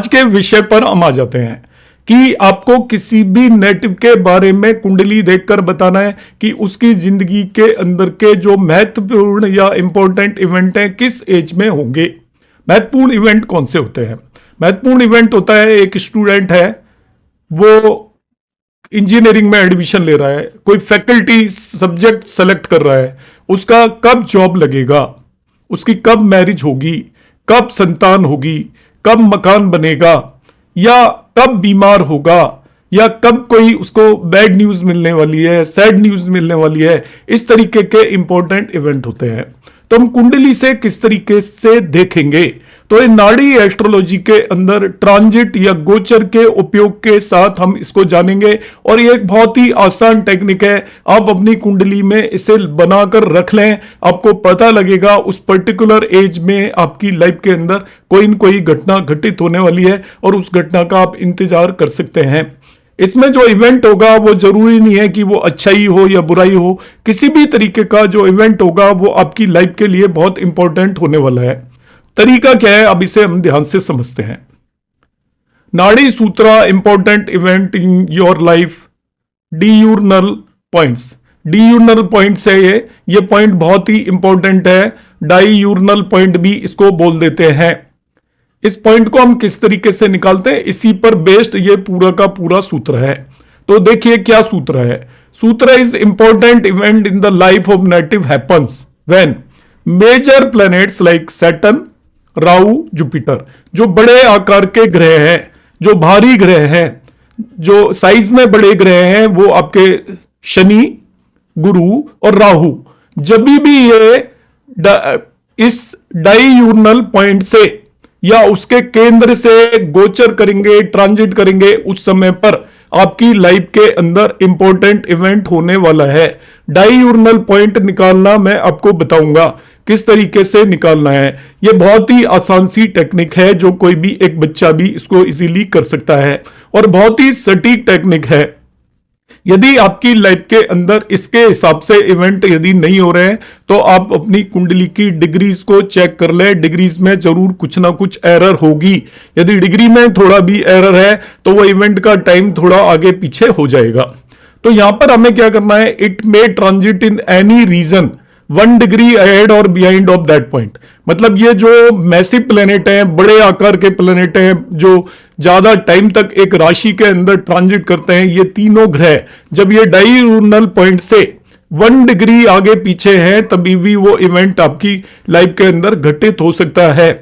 आज के विषय पर हम आ जाते हैं कि आपको किसी भी नेटिव के बारे में कुंडली देखकर बताना है कि उसकी जिंदगी के अंदर के जो महत्वपूर्ण या इंपॉर्टेंट इवेंट हैं किस एज में होंगे। महत्वपूर्ण इवेंट कौन से होते हैं? महत्वपूर्ण इवेंट होता है, एक स्टूडेंट है, वो इंजीनियरिंग में एडमिशन ले रहा है, कोई फैकल्टी सब्जेक्ट सेलेक्ट कर रहा है, उसका कब जॉब लगेगा, उसकी कब मैरिज होगी, कब संतान होगी, कब मकान बनेगा, या कब बीमार होगा, या कब कोई उसको बैड न्यूज मिलने वाली है, सैड न्यूज मिलने वाली है। इस तरीके के इंपॉर्टेंट इवेंट होते हैं। तो हम कुंडली से किस तरीके से देखेंगे? तो ये नाड़ी एस्ट्रोलॉजी के अंदर ट्रांजिट या गोचर के उपयोग के साथ हम इसको जानेंगे, और ये एक बहुत ही आसान टेक्निक है। आप अपनी कुंडली में इसे बनाकर रख लें, आपको पता लगेगा उस पर्टिकुलर एज में आपकी लाइफ के अंदर कोई न कोई घटना घटित होने वाली है, और उस घटना का आप इंतजार कर सकते हैं। इसमें जो इवेंट होगा वो जरूरी नहीं है कि वो अच्छाई हो या बुराई हो, किसी भी तरीके का जो इवेंट होगा वो आपकी लाइफ के लिए बहुत इंपॉर्टेंट होने वाला है। तरीका क्या है, अब इसे हम ध्यान से समझते हैं। नाड़ी सूत्रा important event in your life, diurnal points. Diurnal points है ये पॉइंट बहुत ही इंपॉर्टेंट है। डाईयूर्नल पॉइंट भी इसको बोल देते हैं। इस पॉइंट को हम किस तरीके से निकालते हैं, इसी पर बेस्ड ये पूरा का पूरा सूत्र है। तो देखिए क्या सूत्र है। सूत्र is important event in the life of native happens when major planets like Saturn, Rahu, Jupiter, जो बड़े आकार के ग्रह हैं, जो भारी ग्रह हैं, जो साइज में बड़े ग्रह हैं, वो आपके शनि, गुरु और राहु, जब भी ये इस डाईयूर्नल पॉइंट से या उसके केंद्र से गोचर करेंगे, ट्रांजिट करेंगे, उस समय पर आपकी लाइफ के अंदर इंपॉर्टेंट इवेंट होने वाला है। डाईयूर्नल पॉइंट निकालना मैं आपको बताऊंगा किस तरीके से निकालना है। यह बहुत ही आसान सी टेक्निक है, जो कोई भी एक बच्चा भी इसको इजीली कर सकता है, और बहुत ही सटीक टेक्निक है। यदि आपकी लाइफ के अंदर इसके हिसाब से इवेंट यदि नहीं हो रहे हैं, तो आप अपनी कुंडली की डिग्रीज को चेक कर लें। डिग्रीज में जरूर कुछ ना कुछ एरर होगी। यदि डिग्री में थोड़ा भी एरर है तो वो इवेंट का टाइम थोड़ा आगे पीछे हो जाएगा। तो यहां पर हमें क्या करना है, it may transit in any region 1 degree ahead और बिहाइंड ऑफ दैट पॉइंट। मतलब ये जो मैसिव प्लेनेट हैं, बड़े आकार के प्लेनेट हैं, जो ज्यादा टाइम तक एक राशि के अंदर ट्रांजिट करते हैं, ये तीनों ग्रह जब ये डाईयूर्नल पॉइंट से 1 डिग्री आगे पीछे है, तभी भी वो इवेंट आपकी लाइफ के अंदर घटित हो सकता है।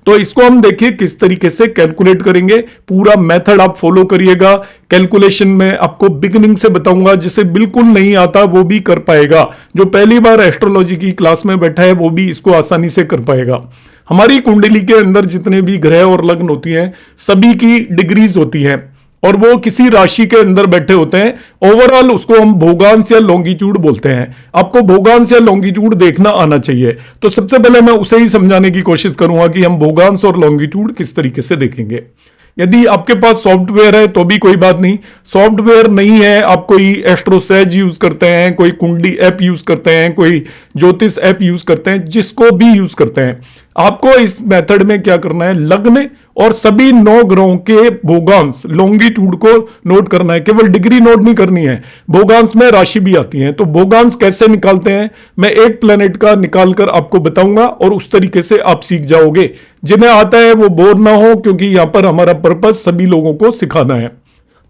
तो इसको हम देखिए किस तरीके से कैलकुलेट करेंगे। पूरा मेथड आप फॉलो करिएगा। कैलकुलेशन में आपको बिगिनिंग से बताऊंगा, जिसे बिल्कुल नहीं आता वो भी कर पाएगा। जो पहली बार एस्ट्रोलॉजी की क्लास में बैठा है वो भी इसको आसानी से कर पाएगा। हमारी कुंडली के अंदर जितने भी ग्रह और लग्न होती हैं, सभी की डिग्रीज होती हैं, और वो किसी राशि के अंदर बैठे होते हैं। ओवरऑल उसको हम भोगांश या लॉन्गिट्यूड बोलते हैं। आपको भोगांश या लॉन्गिट्यूड देखना आना चाहिए। तो सबसे पहले मैं उसे ही समझाने की कोशिश करूंगा कि हम भोगांश और लॉन्गिट्यूड किस तरीके से देखेंगे। यदि आपके पास सॉफ्टवेयर है तो भी कोई बात नहीं, सॉफ्टवेयर नहीं है, आप कोई एस्ट्रोसेज यूज करते हैं, कोई कुंडली ऐप यूज करते हैं, कोई ज्योतिष ऐप यूज करते हैं, जिसको भी यूज करते हैं, आपको इस मेथड में क्या करना है, लग्न और सभी 9 ग्रहों के भोगांश लॉन्गिट्यूड को नोट करना है। केवल डिग्री नोट नहीं करनी है, भोगांश में राशि भी आती है। तो भोगांश कैसे निकालते हैं मैं एक प्लेनेट का निकालकर आपको बताऊंगा, और उस तरीके से आप सीख जाओगे। जिन्हें आता है वो बोर ना हो, क्योंकि यहां पर हमारा पर्पस सभी लोगों को सिखाना है।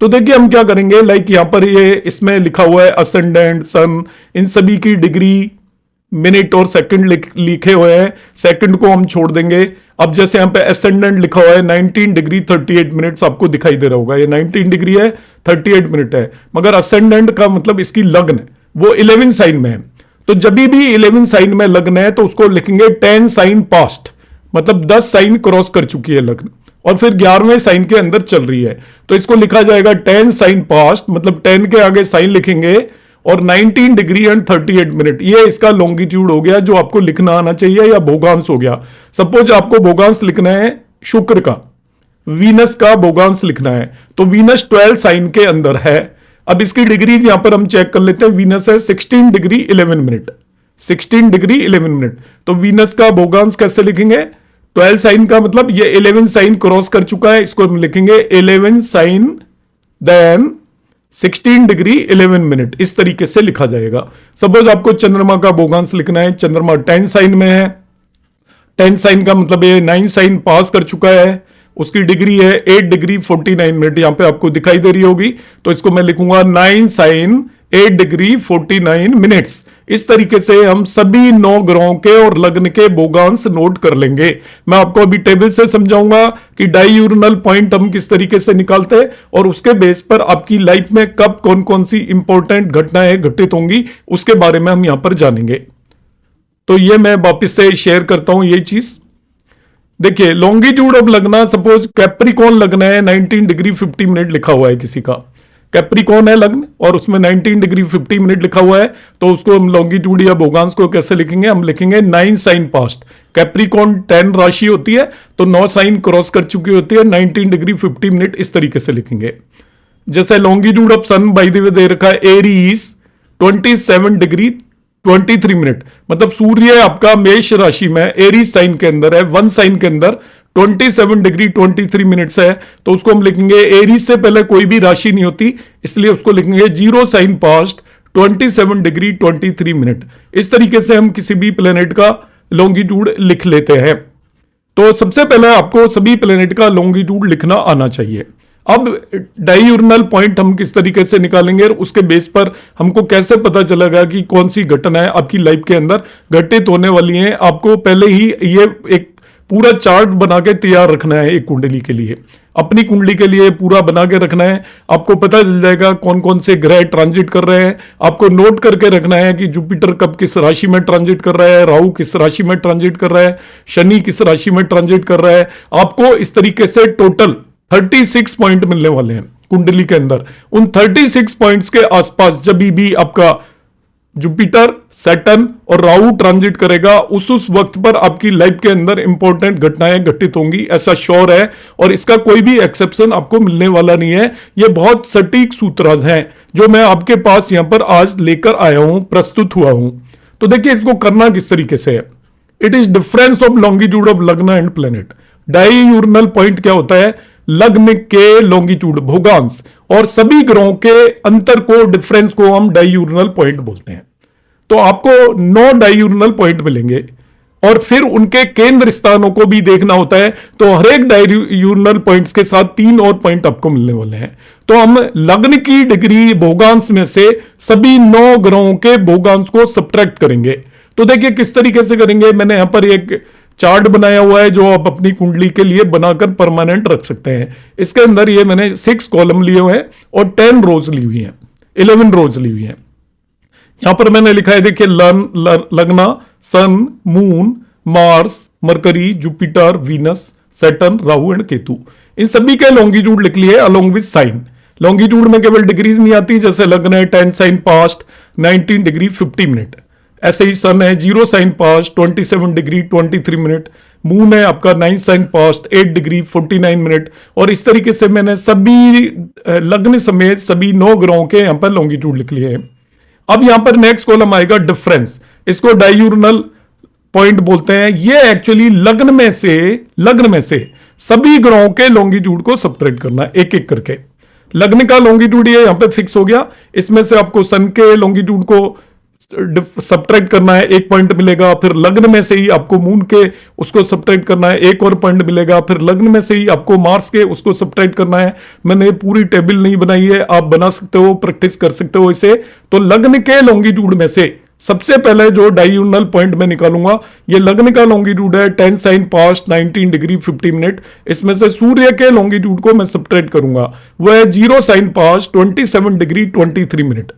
तो देखिए हम क्या करेंगे, लाइक यहां पर ये इसमें लिखा हुआ है असेंडेंट, सन, इन सभी की डिग्री, मिनट और सेकंड लिखे हुए हैं। सेकंड को हम छोड़ देंगे। अब जैसे यहां पे असेंडेंट लिखा हुआ है 19 डिग्री 38 मिनट्स, आपको दिखाई दे रहा होगा, ये 19 डिग्री है, 38 मिनट है। मगर असेंडेंट का मतलब इसकी लग्न वो 11 साइन में है। तो जब भी 11 साइन में लग्न है तो उसको लिखेंगे 10 साइन पास्ट, मतलब 10 साइन क्रॉस कर चुकी है लग्न, और फिर 11वें साइन के अंदर चल रही है। तो इसको लिखा जाएगा 10 साइन पास्ट, मतलब 10 के आगे साइन लिखेंगे, और 19 डिग्री एंड 38 मिनट, ये इसका लॉन्गिट्यूड हो गया, जो आपको लिखना आना चाहिए, या भोगांश हो गया। सपोज आपको भोगांश लिखना है शुक्र का, वीनस का भोगांश लिखना है, तो वीनस 12 साइन के अंदर है। अब इसकी डिग्रीज यहां पर हम चेक कर लेते हैं। वीनस है 16 डिग्री 11 मिनट, 16 डिग्री 11 मिनट। तो वीनस का भोगांश कैसे लिखेंगे, 12 साइन का मतलब ये 11 साइन क्रॉस कर चुका है, इसको हम लिखेंगे 11 साइन देन 16 डिग्री 11 मिनट, इस तरीके से लिखा जाएगा। सपोज आपको चंद्रमा का भोगांश लिखना है, चंद्रमा 10 साइन में है, 10 साइन का मतलब ये 9 साइन पास कर चुका है, उसकी डिग्री है 8 डिग्री 49 मिनट, यहां पे आपको दिखाई दे रही होगी, तो इसको मैं लिखूंगा 9 साइन 8 डिग्री 49 मिनट्स। इस तरीके से हम सभी 9 ग्रहों के और लग्न के भोगांश नोट कर लेंगे। मैं आपको अभी टेबल से समझाऊंगा कि डाययूरनल पॉइंट हम किस तरीके से निकालते हैं और उसके बेस पर आपकी लाइफ में कब कौन कौन सी इंपॉर्टेंट घटनाएं घटित होंगी उसके बारे में हम यहां पर जानेंगे। तो ये मैं वापिस से शेयर करता हूं ये चीज। देखिए लॉन्गिट्यूड ऑफ लगना, सपोज कैप्रिकॉन लगना है 19 डिग्री 50 मिनट लिखा हुआ है किसी का, कैप्रिकॉन है लग्न और उसमें 19 डिग्री 50 मिनट लिखा हुआ है, तो उसको हम लॉन्गिट्यूड या भोगांश को कैसे लिखेंगे, हम लिखेंगे 9 साइन पास्ट। कैप्रिकॉन 10 राशि होती है तो 9 साइन क्रॉस कर चुकी होती है, 19 डिग्री 50 मिनट इस तरीके से लिखेंगे। जैसे longitude of sun by the way दे रखा है एरीज 27 डिग्री 23 मिनट, मतलब सूर्य आपका मेष राशि में एरीज साइन के अंदर है, 1 साइन के अंदर 27 डिग्री 23 मिनट्स है, तो उसको हम लिखेंगे एरीज से पहले कोई भी राशि नहीं होती, इसलिए उसको लिखेंगे 0 साइन पास्ट 27 डिग्री 23 मिनट। इस तरीके से हम किसी भी प्लेनेट का लॉन्गिट्यूड लिख लेते हैं। तो सबसे पहले आपको सभी प्लेनेट का लॉन्गिट्यूड लिखना आना चाहिए। अब डाययूरनल पॉइंट हम किस तरीके से निकालेंगे और उसके बेस पर हमको कैसे पता चलेगा कि कौन सी घटनाएं आपकी लाइफ के अंदर घटित होने वाली हैं। आपको पहले ही ये एक पूरा चार्ट बना के तैयार रखना है एक कुंडली के लिए, अपनी कुंडली के लिए पूरा बना के रखना है। आपको पता चल जाएगा कौन कौन से ग्रह ट्रांजिट कर रहे हैं, आपको नोट करके रखना है कि जुपिटर कब किस राशि में ट्रांजिट कर रहा है, राहु किस राशि में ट्रांजिट कर रहा है, शनि किस राशि में ट्रांजिट कर रहा है। आपको इस तरीके से टोटल 36 पॉइंट मिलने वाले हैं कुंडली के अंदर। उन 36 पॉइंट्स के आसपास जब भी आपका जुपिटर, सैटर्न और राहु ट्रांजिट करेगा, उस वक्त पर आपकी लाइफ के अंदर इंपॉर्टेंट घटनाएं घटित होंगी, ऐसा श्योर है। और इसका कोई भी एक्सेप्शन आपको मिलने वाला नहीं है। ये बहुत सटीक सूत्र हैं जो मैं आपके पास यहां पर आज लेकर आया हूं, प्रस्तुत हुआ हूं। तो देखिए इसको करना किस तरीके से है। It is difference of longitude of लग्न एंड प्लेनेट। डाययूरनल पॉइंट क्या होता है, लग्न के लॉन्गिट्यूड भोगांश और सभी ग्रहों के अंतर को, डिफरेंस को हम डाययूरनल पॉइंट बोलते हैं। तो आपको 9 डाययूरनल पॉइंट मिलेंगे और फिर उनके केंद्र स्थानों को भी देखना होता है, तो हर एक डाययूरनल पॉइंट्स के साथ 3 और पॉइंट आपको मिलने वाले हैं। तो हम लग्न की डिग्री भोगांश में से सभी 9 ग्रहों के भोगांश को सब्ट्रैक्ट करेंगे। तो देखिए किस तरीके से करेंगे, मैंने यहां पर एक चार्ट बनाया हुआ है जो आप अपनी कुंडली के लिए बनाकर परमानेंट रख सकते हैं। इसके अंदर ये मैंने 6 कॉलम लिए हुए हैं और 10 रोज ली हुई हैं, 11 रोज ली हुई हैं। यहां पर मैंने लिखा है देखिए लग्ना, sun, moon, Mars, Mercury, Jupiter, Venus, Saturn, Rahu and Ketu, इन सभी के लॉन्गिट्यूड लिख लिए अलोंग विद साइन। लॉन्गिट्यूड में केवल डिग्रीज नहीं आती, जैसे लग्न है 10 साइन पास्ट 19 डिग्री 50 मिनट, ऐसे ही सन है 0 sign past 27 degree 23 minute, moon है आपका 9 साइन पास्ट 8 डिग्री 49 मिनट। और इस तरीके से मैंने सभी लग्न समेत सभी 9 ग्रहों के यहां पर लॉन्गिट्यूड लिख लिए हैं। अब यहां पर नेक्स्ट कॉलम आएगा डिफरेंस, इसको डाययूरनल पॉइंट बोलते हैं। ये एक्चुअली लग्न में से सभी ग्रहों के लॉन्गिट्यूड को सब्ट्रैक्ट करना एक एक करके। लग्न का लॉन्गिट्यूड ये यहां पे फिक्स हो गया, इसमें से आपको सन के लॉन्गिट्यूड को सब्ट्रैक्ट करना है, 1 पॉइंट मिलेगा। फिर लग्न में से ही आपको मून के उसको सब्ट्रैक्ट करना है, 1 और पॉइंट मिलेगा। फिर लग्न में से ही आपको मार्स के उसको सब्ट्रैक्ट करना है। मैंने पूरी टेबल नहीं बनाई है, आप बना सकते हो, प्रैक्टिस कर सकते हो इसे। तो लग्न के लॉन्गिट्यूड में से सबसे पहले जो डाययूरनल पॉइंट मैं निकालूंगा, ये लग्न का लॉन्गिट्यूड है 10 साइन पास्ट 19 डिग्री 50 मिनट। इसमें से सूर्य के लॉन्गिट्यूड को मैं सब्ट्रैक्ट करूंगा, वह है 0 साइन पास्ट 27 डिग्री 23 मिनट।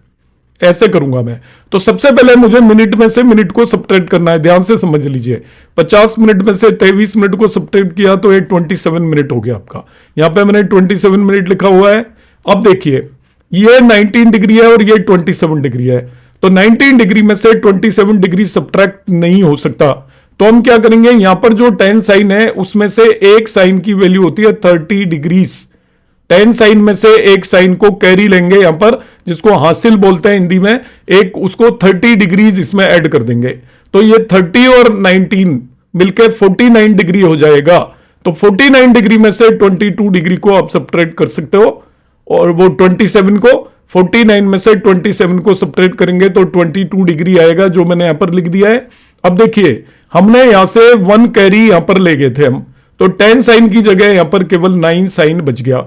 ऐसे करूंगा मैं। तो सबसे पहले मुझे मिनट में से मिनट को सब्ट्रैक्ट करना है, ध्यान से समझ लीजिए। 50 मिनट में से 23 मिनट को सब्ट्रैक्ट किया तो ये 27 मिनट हो गया आपका। यहां पे मैंने 27 मिनट लिखा हुआ है। अब देखिए ये 19 डिग्री है और ये 27 डिग्री है, तो 19 डिग्री में से 27 डिग्री सब्ट्रैक्ट नहीं हो सकता। तो हम क्या करेंगे, यहां पर जो 10 साइन है उसमें से एक साइन की वैल्यू होती है 30 डिग्रीज। 10 साइन में से एक साइन को कैरी लेंगे यहां पर, जिसको हासिल बोलते हैं हिंदी में, एक उसको 30 डिग्रीज इसमें ऐड कर देंगे। तो ये 30 और 19 मिलके 49 डिग्री हो जाएगा। तो 49 डिग्री में से 22 डिग्री को आप सब्ट्रैक्ट कर सकते हो, और वो 27 को 49 में से 27 को सब्ट्रैक्ट करेंगे तो 22 डिग्री आएगा, जो मैंने यहां पर लिख दिया है। अब देखिए, हमने यहां से 1 कैरी यहां पर ले गए थे हम, तो 10 साइन की जगह यहां पर केवल 9 साइन बच गया।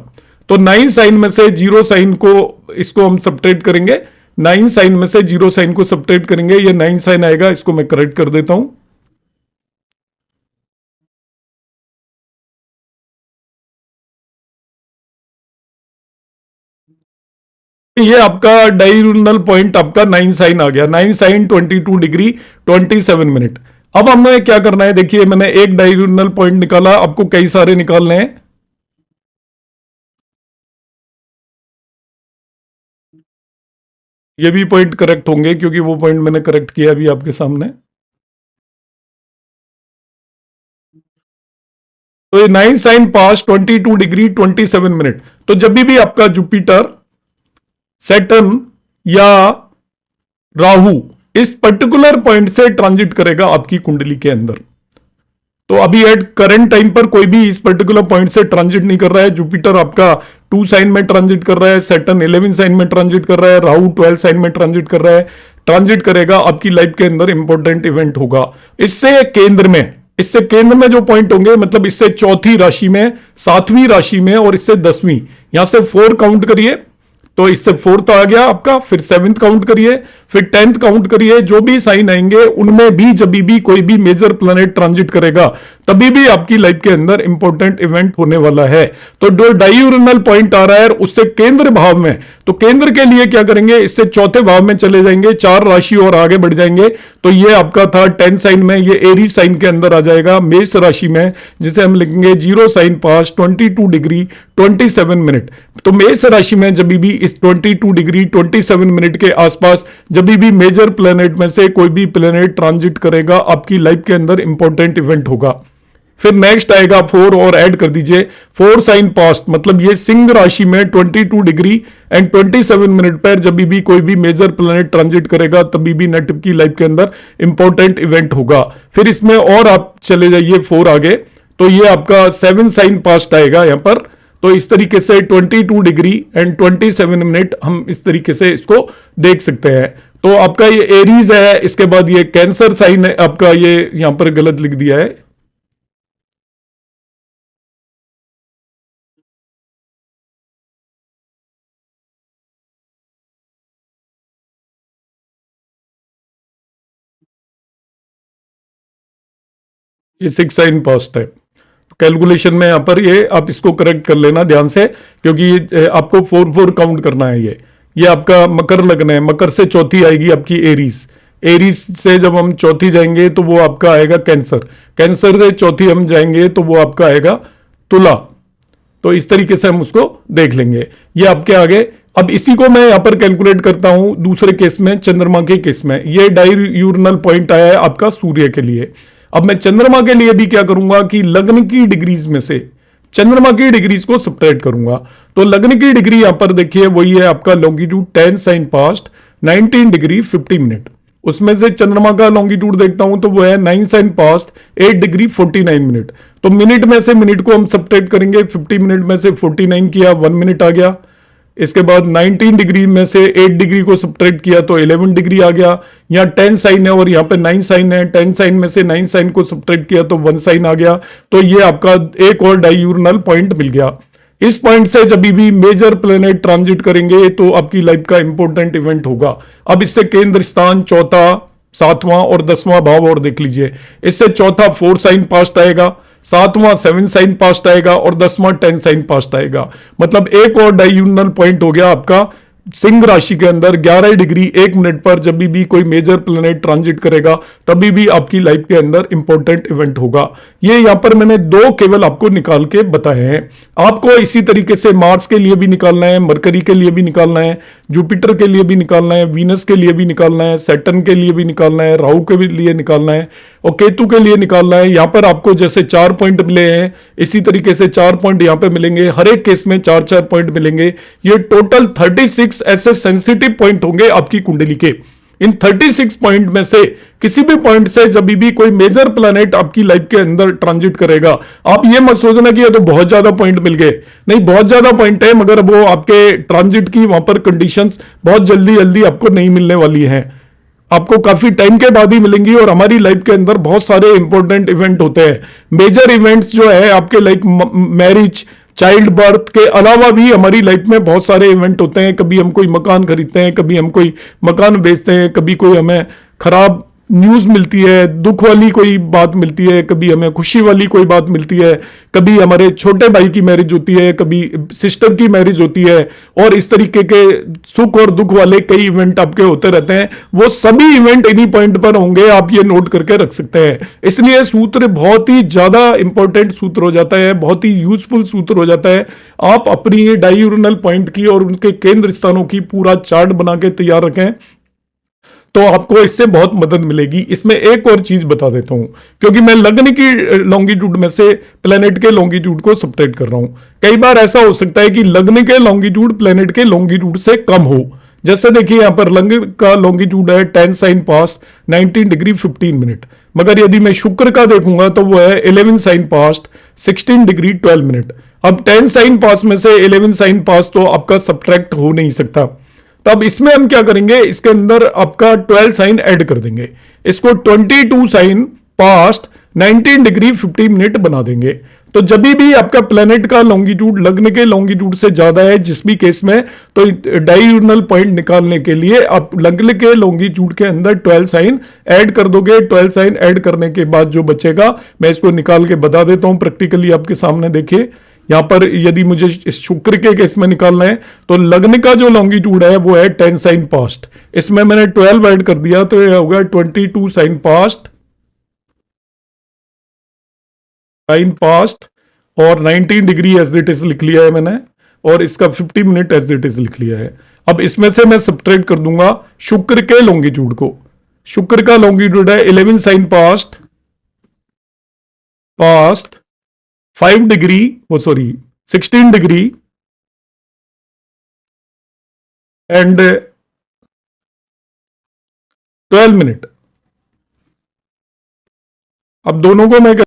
तो 9 साइन में से 0 साइन को, इसको हम सब्ट्रैक्ट करेंगे। 9 साइन में से 0 साइन को सब्ट्रैक्ट करेंगे, ये 9 साइन आएगा, इसको मैं करेक्ट कर देता हूं। ये आपका डायगोनल पॉइंट आपका 9 साइन आ गया। 9 साइन 22 डिग्री 27 मिनट। अब हमें क्या करना है, देखिए मैंने एक डायगोनल पॉइंट निकाला, आपको कई सारे निकालने हैं। ये भी पॉइंट करेक्ट होंगे क्योंकि वो पॉइंट मैंने करेक्ट किया अभी आपके सामने। तो ये 9 साइन पास 22 डिग्री 27 मिनट। तो जब भी आपका जुपिटर, सैटर्न या राहु इस पर्टिकुलर पॉइंट से ट्रांजिट करेगा आपकी कुंडली के अंदर, तो अभी एट करंट टाइम पर कोई भी इस पर्टिकुलर पॉइंट से ट्रांजिट नहीं कर रहा है। जुपिटर आपका 2 साइन में ट्रांजिट कर रहा है, सैटर्न 11 साइन में ट्रांजिट कर रहा है, राहु 12 साइन में ट्रांजिट कर रहा है। ट्रांजिट करेगा, आपकी लाइफ के अंदर इंपॉर्टेंट इवेंट होगा। इससे केंद्र में जो पॉइंट होंगे, मतलब इससे चौथी राशि में, 7वीं राशि में, और इससे 10वीं, यहां से 4 काउंट करिए, तो इससे 4th आ गया आपका, फिर 7th काउंट करिए, फिर 10th काउंट करिए। जो भी साइन आएंगे उनमें भी जब भी कोई भी मेजर प्लैनेट ट्रांजिट करेगा तभी भी आपकी लाइफ के अंदर इंपॉर्टेंट इवेंट होने वाला है। तो जो डायगोनल पॉइंट आ रहा है उससे केंद्र भाव में, तो केंद्र के लिए क्या करेंगे, इससे चौथे भाव में चले जाएंगे, 4 राशि और आगे बढ़ जाएंगे। तो ये आपका था 10 साइन में, ये एरीज साइन के अंदर आ जाएगा, मेष राशि में, जिसे हम लिखेंगे 0 साइन पास 22 डिग्री 27 मिनट। तो मेष राशि में जब भी इस 22 डिग्री 27 मिनट के आसपास जब भी मेजर प्लेनेट में से कोई भी प्लेनेट ट्रांजिट करेगा, आपकी लाइफ के अंदर इंपॉर्टेंट इवेंट होगा। फिर नेक्स्ट आएगा 4 और ऐड कर दीजिए, 4 साइन पास्ट, मतलब ये सिंह राशि में 22 डिग्री एंड 27 मिनट पर जब भी कोई भी मेजर प्लेनेट ट्रांजिट करेगा तभी भी नेटिव की लाइफ के अंदर इंपॉर्टेंट इवेंट होगा। फिर इसमें और आप चले जाइए 4 आगे, तो ये आपका 7 साइन पास्ट आएगा यहां पर। तो इस तरीके से 22 डिग्री एंड 27 मिनट हम इस तरीके से इसको देख सकते हैं। तो आपका ये एरीज है, इसके बाद ये कैंसर साइन है आपका, ये यहां पर गलत लिख दिया है। ये 6 साइन पास्ट है। कैलकुलेशन में यहां पर ये आप इसको करेक्ट कर लेना ध्यान से, क्योंकि ये आपको 4 काउंट करना है। ये आपका मकर लग्न है, मकर से चौथी आएगी आपकी एरीज, एरीज से जब हम चौथी जाएंगे तो वो आपका आएगा कैंसर, कैंसर से चौथी हम जाएंगे तो वो आपका आएगा तुला। तो इस तरीके से हम उसको देख लेंगे। ये आपके आगे, अब इसी को मैं यहां पर कैलकुलेट करता हूं दूसरे केस में, चंद्रमा के केस में। ये डाययूरनल पॉइंट आया है आपका सूर्य के लिए। अब मैं चंद्रमा के लिए भी क्या करूंगा कि लग्न की डिग्रीज में से चंद्रमा की डिग्रीज को सब्ट्रैक्ट करूंगा। तो लग्न की डिग्री यहां पर देखिए वही है आपका longitude 10 sign past 19 degree 50 minute. उसमें से चंद्रमा का लॉन्गिट्यूड देखता हूं तो वो है 9 साइन पास्ट 8 डिग्री 49 मिनट। तो मिनट में से मिनट को हम सब्ट्रैक्ट करेंगे, 50 मिनट में से 49 किया, 1 मिनट आ गया। इसके बाद 19 डिग्री में से 8 डिग्री को सब्ट्रैक्ट किया तो 11 डिग्री आ गया। यहाँ 10 साइन है और यहाँ पे 9 साइन है, 10 साइन में से 9 साइन को सब्ट्रैक्ट किया तो 1 साइन आ गया। तो ये आपका एक और डाययूरनल पॉइंट मिल गया। इस पॉइंट से जब भी मेजर प्लेनेट ट्रांजिट करेंगे तो आपकी लाइफ का इंपॉर्टेंट इवेंट होगा। अब इससे केंद्र स्थान, चौथा, 7वां और 10वां भाव और देख लीजिए। इससे चौथा 4 साइन पास्ट आएगा, 7वां 7 साइन पास्ट आएगा और 10वां 10 साइन पास्ट आएगा। मतलब एक और डाययूरनल पॉइंट हो गया आपका सिंह राशि के अंदर 11 डिग्री 1 मिनट पर जब भी कोई मेजर प्लेनेट ट्रांजिट करेगा तभी भी आपकी लाइफ के अंदर इंपॉर्टेंट इवेंट होगा। ये यहां पर मैंने 2 केवल आपको निकाल के बताए हैं। आपको इसी तरीके से मार्स के लिए भी निकालना है, मरकरी के लिए भी निकालना है, जुपिटर के लिए भी निकालना है, वीनस के लिए भी निकालना है, सैटर्न के लिए भी निकालना है, राहु के लिए निकालना है और केतु के लिए निकालना है। यहां पर आपको जैसे 4 पॉइंट मिले हैं इसी तरीके से 4 पॉइंट यहां पे मिलेंगे, हर एक केस में 4-4 पॉइंट मिलेंगे। ये टोटल 36 ऐसे सेंसिटिव पॉइंट होंगे आपकी कुंडली के। इन 36 पॉइंट में से किसी भी पॉइंट से जब भी कोई मेजर प्लैनेट आपकी लाइफ के अंदर ट्रांजिट करेगा, आप ये मत सोचना कि ये तो बहुत ज्यादा पॉइंट मिल गए। नहीं, बहुत ज्यादा पॉइंट है, मगर वो आपके ट्रांजिट की वहां पर कंडीशंस बहुत जल्दी जल्दी आपको नहीं मिलने वाली है, आपको काफी टाइम के बाद ही मिलेंगी। और हमारी लाइफ के अंदर बहुत सारे इंपॉर्टेंट इवेंट होते हैं, मेजर इवेंट्स जो है आपके लाइक मैरिज, चाइल्ड बर्थ के अलावा भी हमारी लाइफ में बहुत सारे इवेंट होते हैं। कभी हम कोई मकान खरीदते हैं, कभी हम कोई मकान बेचते हैं, कभी कोई हमें खराब न्यूज मिलती है, दुख वाली कोई बात मिलती है, कभी हमें खुशी वाली कोई बात मिलती है, कभी हमारे छोटे भाई की मैरिज होती है, कभी सिस्टर की मैरिज होती है, और इस तरीके के सुख और दुख वाले कई इवेंट आपके होते रहते हैं। वो सभी इवेंट इन्हीं पॉइंट पर होंगे, आप ये नोट करके रख सकते हैं। इसलिए सूत्र बहुत ही ज्यादा इंपॉर्टेंट सूत्र हो जाता है, बहुत ही यूजफुल सूत्र हो जाता है। आप अपनी डाययूरनल पॉइंट की और उनके केंद्र स्थानों की पूरा चार्ट बना के तैयार रखें, तो आपको इससे बहुत मदद मिलेगी। इसमें एक और चीज बता देता हूं, क्योंकि मैं लग्न की लॉन्गिट्यूड में से प्लेनेट के लॉन्गिट्यूड को सब्ट्रैक्ट कर रहा हूं। कई बार ऐसा हो सकता है कि लग्न के लॉन्गिट्यूड प्लेनेट के लॉन्गिट्यूड से कम हो। जैसे देखिए यहां पर लग्न का लॉन्गिट्यूड है 10 साइन पास्ट 19 डिग्री 15 मिनट, मगर यदि मैं शुक्र का देखूंगा तो वो है 11 साइन पास्ट 16 डिग्री 12 मिनट। अब 10 साइन पास्ट में से 11 साइन पास्ट तो आपका सब्ट्रैक्ट हो नहीं सकता। तब इसमें हम क्या करेंगे, इसके अंदर आपका 12 साइन ऐड कर देंगे, इसको 22 साइन पास्ट 19 डिग्री 50 मिनट बना देंगे। तो जब भी आपका प्लेनेट का लॉन्गिट्यूड लग्न के लॉन्गिट्यूड से ज्यादा है जिस भी केस में, तो डाययूरनल पॉइंट निकालने के लिए आप लग्न के लॉन्गिट्यूड के अंदर 12 साइन ऐड कर दोगे। 12 साइन ऐड करने के बाद जो बचेगा मैं इसको निकाल के बता देता हूं प्रैक्टिकली आपके सामने। देखिए यहां पर यदि मुझे शुक्र के केस में निकालना है तो लग्न का जो लॉन्गिट्यूड है वो है 10 साइन पास्ट, इसमें मैंने 12 ऐड कर दिया तो ये होगा 22 साइन पास्ट और 19 डिग्री एज इट इज लिख लिया है मैंने, और इसका 50 मिनट एज इट इज लिख लिया है। अब इसमें से मैं सब्ट्रैक्ट कर दूंगा शुक्र के लॉन्गिट्यूड को। शुक्र का लॉन्गिट्यूड है 11 साइन पास्ट 5 डिग्री, वो सॉरी 16 डिग्री एंड 12 मिनट। अब दोनों को मैं